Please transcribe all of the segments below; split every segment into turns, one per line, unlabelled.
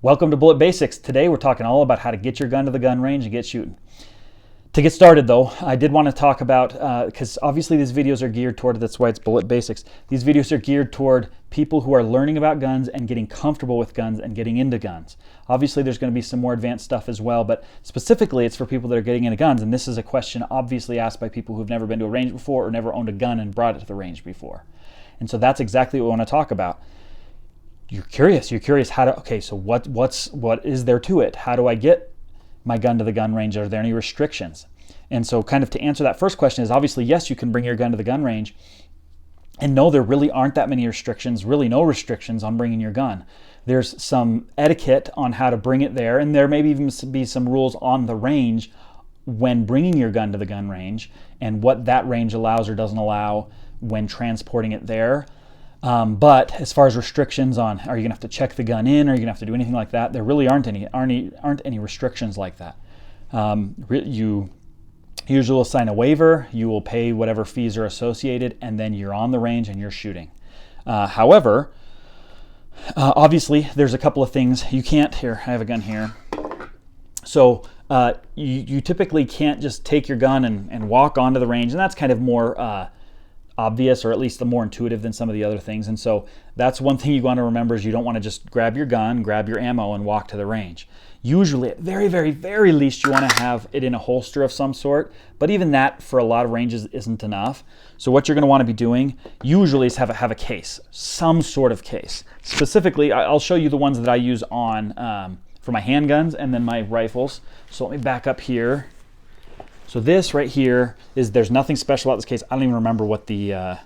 Welcome to Bullet Basics. Today we're talking all about how to get your gun to the gun range and get shooting. To get started though, I did want to talk about, because obviously these videos are geared toward, that's why it's Bullet Basics, these videos are geared toward people who are learning about guns and getting comfortable with guns and getting into guns. Obviously there's going to be some more advanced stuff as well, but specifically it's for people that are getting into guns, and this is a question obviously asked by people who've never been to a range before or never owned a gun and brought it to the range before. And so that's exactly what we want to talk about. You're curious how to, okay, so what is there to it? How do I get my gun to the gun range? Are there any restrictions? And so kind of to answer that first question is obviously, yes, you can bring your gun to the gun range, and no, there really aren't that many restrictions, really no restrictions on bringing your gun. There's some etiquette on how to bring it there, and there may even be some rules on the range when bringing your gun to the gun range and what that range allows or doesn't allow when transporting it there. But as far as restrictions on, are you gonna have to check the gun in? Are you gonna have to do anything like that? There really aren't any restrictions like that. You usually will sign a waiver, you will pay whatever fees are associated, and then you're on the range and you're shooting. However, obviously there's a couple of things you can't, here, I have a gun here. So you typically can't just take your gun and walk onto the range, and that's kind of more obvious, or at least the more intuitive than some of the other things. And so that's one thing you want to remember, is you don't want to just grab your gun, grab your ammo, and walk to the range. Usually, at very, very, very least, you want to have it in a holster of some sort, but even that for a lot of ranges isn't enough. So what you're going to want to be doing usually is have a case, some sort of case. Specifically, I'll show you the ones that I use on for my handguns and then my rifles. So let me back up here. So this right here is, there's nothing special about this case. I don't even remember what the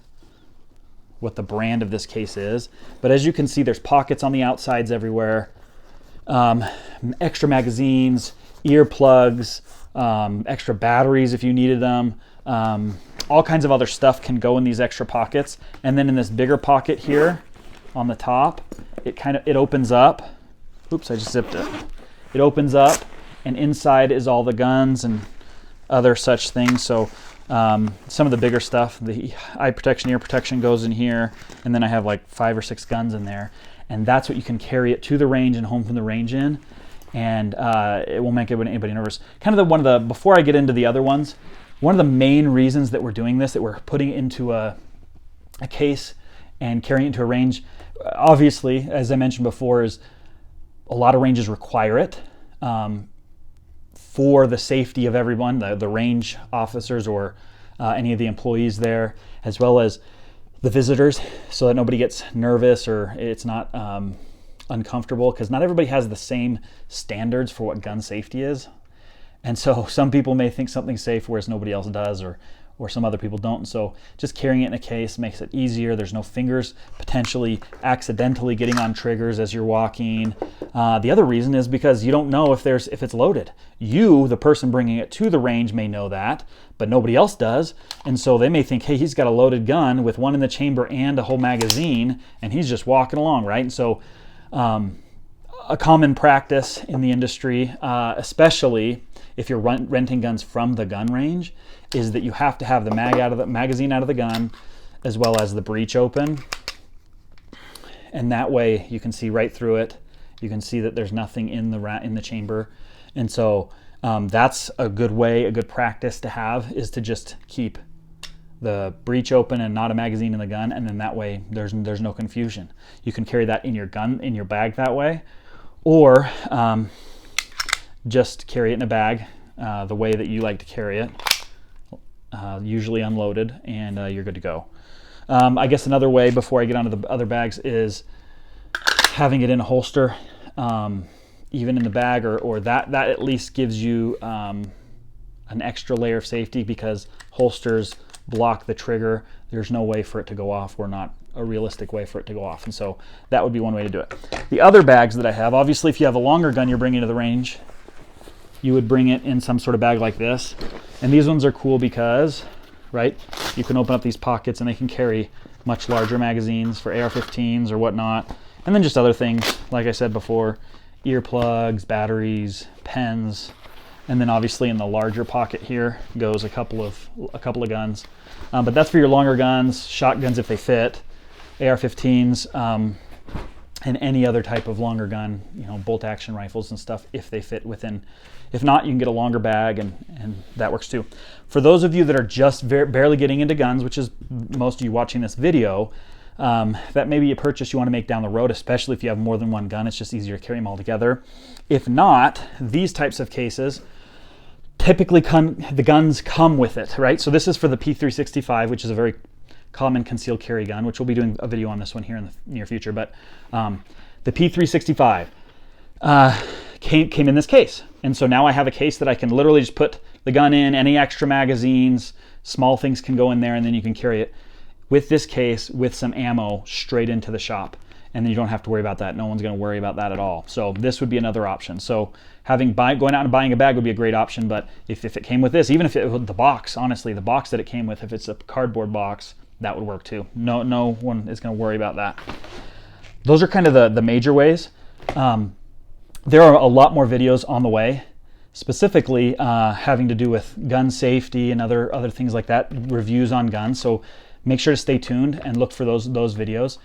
brand of this case is, but as you can see, there's pockets on the outsides everywhere, extra magazines, earplugs, extra batteries if you needed them, all kinds of other stuff can go in these extra pockets. And then in this bigger pocket here on the top, it opens up. Oops, I just zipped it. It opens up, and inside is all the guns and other such things. So some of the bigger stuff, the eye protection, ear protection goes in here, and then I have like 5 or 6 guns in there, and that's what you can carry it to the range and home from the range in, and it won't make anybody nervous. Kind of before I get into the other ones, one of the main reasons that we're doing this, that we're putting it into a case and carrying it to a range, obviously, as I mentioned before, is a lot of ranges require it. For the safety of everyone, the range officers or any of the employees there, as well as the visitors, so that nobody gets nervous or it's not uncomfortable, because not everybody has the same standards for what gun safety is. And so some people may think something's safe whereas nobody else does, or some other people don't. And so just carrying it in a case makes it easier. There's no fingers potentially accidentally getting on triggers as you're walking. The other reason is because you don't know if it's loaded. You, the person bringing it to the range, may know that, but nobody else does. And so they may think, hey, he's got a loaded gun with one in the chamber and a whole magazine, and he's just walking along, right? And so a common practice in the industry, especially if you're renting guns from the gun range, is that you have to have the magazine out of the gun, as well as the breech open, and that way you can see right through it. You can see that there's nothing in the chamber, and so that's a good practice to have, is to just keep the breech open and not a magazine in the gun, and then that way there's no confusion. You can carry that in your bag that way, or just carry it in a bag the way that you like to carry it, usually unloaded, and you're good to go. I guess another way before I get onto the other bags is having it in a holster, even in the bag, or that at least gives you an extra layer of safety, because holsters block the trigger. There's no way for it to go off, or not a realistic way for it to go off, and so that would be one way to do it. The other bags that I have, obviously if you have a longer gun you're bringing to the range, you would bring it in some sort of bag like this, and these ones are cool because, right, you can open up these pockets and they can carry much larger magazines for AR-15s or whatnot, and then just other things, like I said before, earplugs, batteries, pens, and then obviously in the larger pocket here goes a couple of guns, but that's for your longer guns, shotguns if they fit, AR-15s, and any other type of longer gun, bolt action rifles and stuff, if they fit within. If not, you can get a longer bag, and that works too. For those of you that are just barely getting into guns, which is most of you watching this video, that may be a purchase you want to make down the road, especially if you have more than one gun. It's just easier to carry them all together. If not, these types of cases, typically the guns come with it, right? So this is for the P365, which is a very common concealed carry gun, which we'll be doing a video on this one here in the near future. But the P365 came in this case. And so now I have a case that I can literally just put the gun in, any extra magazines, small things can go in there, and then you can carry it with this case with some ammo straight into the shop. And then you don't have to worry about that. No one's going to worry about that at all. So this would be another option. So going out and buying a bag would be a great option. But if it came with this, even if it was the box, honestly, the box that it came with, if it's a cardboard box, that would work too. No one is going to worry about that. Those are kind of the major ways. There are a lot more videos on the way, specifically having to do with gun safety and other things like that, reviews on guns. So make sure to stay tuned and look for those videos.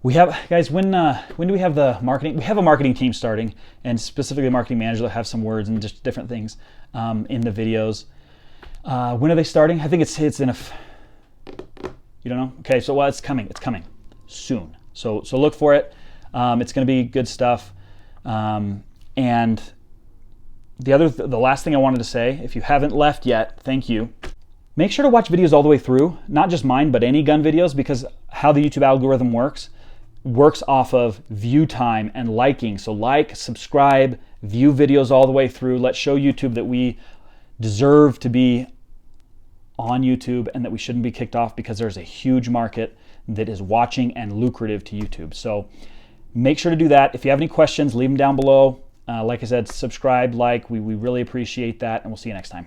We have, guys, when do we have the marketing? We have a marketing team starting, and specifically a marketing manager that have some words and just different things in the videos. When are they starting? I think it's in a... You don't know? Okay, so it's coming. It's coming soon. So look for it. It's going to be good stuff. And the last thing I wanted to say, if you haven't left yet, thank you. Make sure to watch videos all the way through, not just mine, but any gun videos, because how the YouTube algorithm works off of view time and liking. So like, subscribe, view videos all the way through. Let's show YouTube that we deserve to be on YouTube and that we shouldn't be kicked off, because there's a huge market that is watching and lucrative to YouTube. So make sure to do that. If you have any questions, leave them down below. Like I said, subscribe, like, we really appreciate that, and we'll see you next time.